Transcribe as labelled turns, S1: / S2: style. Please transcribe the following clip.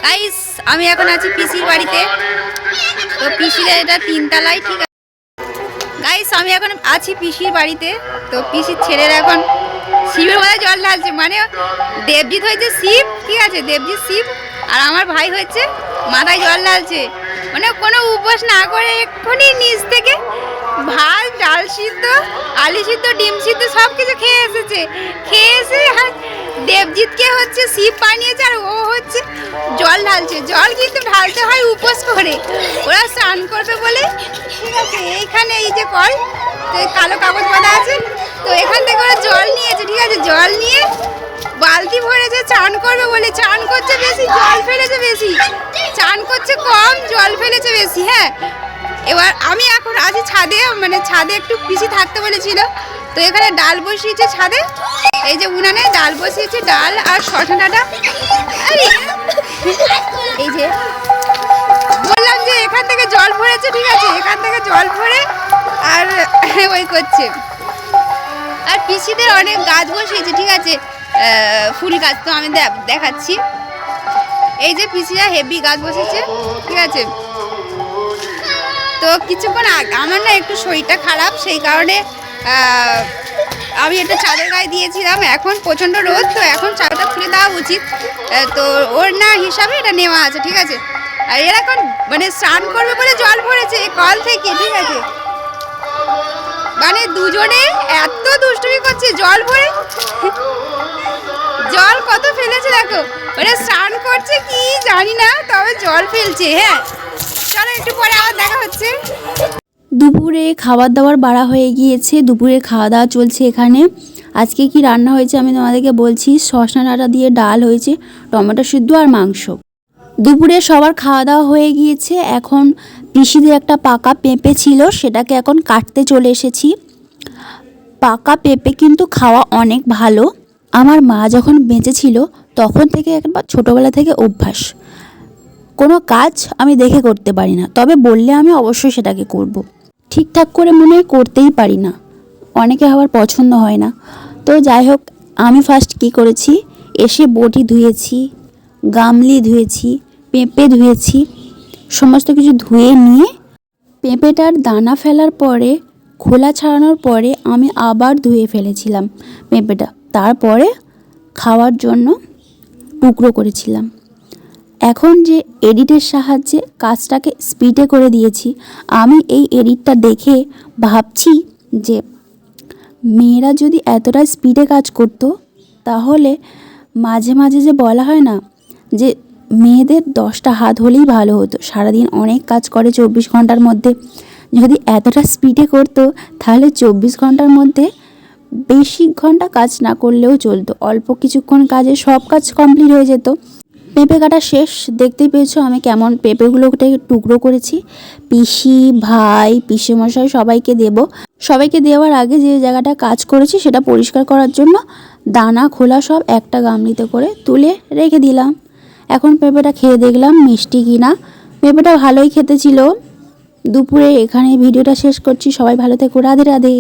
S1: Guys আমি এখন আছি পিসির বাড়িতে। তো পিসির এটা 3 তলায়, ঠিক আছে গাইস আমি এখন আছি পিসির বাড়িতে। তো পিসির ছেলেরা এখন শিবের মাথায় জল ঢালছে, মানে দেবজিৎ হয়েছে শিব, ঠিক আছে দেবজিৎ শিব, আর আমার ভাই হচ্ছে মাথায় জল ঢালছে। মানে কোনো উপোস না করে এক্ষুনি নিচ থেকে ভাত, ডাল সিদ্ধ, আলু সিদ্ধ, ডিম সিদ্ধ সব কিছু খেয়ে এসেছে। খেয়ে এসে দেবজিৎকে হচ্ছে শিব বানিয়েছে, আর ও হচ্ছে জল ঢালছে। জল কিন্তু ঢালতে হয় উপোস করে, ওরা স্নান করবে বলে, ঠিক আছে। এইখানে এই যে কল, তো কালো কাগজ বাঁধা আছে, তো এখান থেকে ওরা জল নিয়েছে, ঠিক আছে। জল নিয়ে বালতি ভরেছে, চান করবে বলে। চান করছে বেশি, জল ফেলেছে বেশি। চান করছে কম, জল ফেলেছে বেশি। হ্যাঁ, এবার আমি এখন আছি ছাদে, মানে ছাদে একটু পিসি থাকতে বলেছিল, তো এখানে ডাল বসিয়েছে ছাদে। এই যে উনানে ডাল বসিয়েছে, ডাল আর শসা ডাঁটা। আরে এই যে বললাম যে এখান থেকে জল ভরেছে, ঠিক আছে, এখান থেকে জল ভরে আর ওই করছে। আর পিসিদের অনেক গাছ বসিয়েছে, ঠিক আছে, ফুল গাছ। তো আমি দেখাচ্ছি, এই যে পিসিরা হেভি গাছ বসেছে, ঠিক আছে। তো কিছুক্ষণ আমার না একটু শরীরটা খারাপ, সেই কারণে আমি এটা চাদর গায়ে দিয়েছিলাম। এখন প্রচণ্ড রোদ, তো এখন চাদরটা খুলে দেওয়া উচিত। তো ওর না হিসাবে এটা নেওয়া আছে, ঠিক আছে। আর এরা এখন মানে স্নান করবে বলে জল ভরেছে এই কল থেকে, ঠিক আছে। মানে দুজনে এত দুষ্টুমি করছে জল ভরে, জল কত ফেলেছে দেখো। মানে স্নান করছে কি জানি না, তবে জল ফেলছে। হ্যাঁ চলো একটু পরে আবার দেখা হচ্ছে।
S2: দুপুরে খাবার দাবার বাড়া হয়ে গিয়েছে, দুপুরে খাওয়া দাওয়া চলছে এখানে। আজকে কি রান্না হয়েছে আমি তোমাদেরকে বলছি। শসা ডাঁটা দিয়ে ডাল হয়েছে, টমেটো সিদ্ধ আর মাংস। দুপুরে সবার খাওয়া দাওয়া হয়ে গিয়েছে। এখন পিসিদের একটা পাকা পেঁপে ছিল, সেটাকে এখন কাটতে চলে এসেছি। পাকা পেঁপে কিন্তু খাওয়া অনেক ভালো। আমার মা যখন বেঁচে ছিল তখন থেকে একবার ছোটোবেলা থেকে অভ্যাস। কোনো কাজ আমি দেখে করতে পারি না, তবে বললে আমি অবশ্যই সেটাকে করব। ঠিকঠাক করে মনে হয় করতেই পারি না, অনেকে আবার পছন্দ হয় না। তো যাই হোক, আমি ফার্স্ট কি করেছি, এসে বটি ধুয়েছি, গামলি ধুয়েছি, পেঁপে ধুয়েছি, সমস্ত কিছু ধুয়ে নিয়ে পেঁপেটার দানা ফেলার পরে, খোলা ছাড়ানোর পরে আমি আবার ধুয়ে ফেলেছিলাম পেঁপেটা। তারপরে খাওয়ার জন্য টুকরো করেছিলাম। এখন যে এডিটের সাহায্যে কাজটাকে স্পিডে করে দিয়েছি, আমি এই এডিটটা দেখে ভাবছি যে মেয়েরা যদি এতটা স্পিডে কাজ করতো, তাহলে মাঝে মাঝে যে বলা হয় না যে মেয়েদের 10টা হাত হলেই ভালো হতো। সারাদিন অনেক কাজ করে 24 ঘন্টার মধ্যে, যদি এতটা স্পিডে করতো তাহলে 24 ঘন্টার মধ্যে বেশি ঘন্টা কাজ না করলেও চলতো, অল্প কিছুক্ষণ কাজে সব কাজ কমপ্লিট হয়ে যেত। পেঁপে কাটা শেষ, দেখতেই পেয়েছো আমি কেমন পেঁপেগুলোকে টুকরো করেছি। পিসি, ভাই, পিসেমশাই সবাইকে দেব। সবাইকে দেওয়ার আগে যে জায়গাটা কাজ করেছি সেটা পরিষ্কার করার জন্য দানা খোলা সব একটা গামলিতে করে তুলে রেখে দিলাম। এখন পেঁপেটা খেয়ে দেখলাম মিষ্টি কিনা। পেঁপেটা ভালোই খেতে ছিল। দুপুরে এখানে ভিডিওটা শেষ করছি। সবাই ভালো থেকো, রাধে রাধে।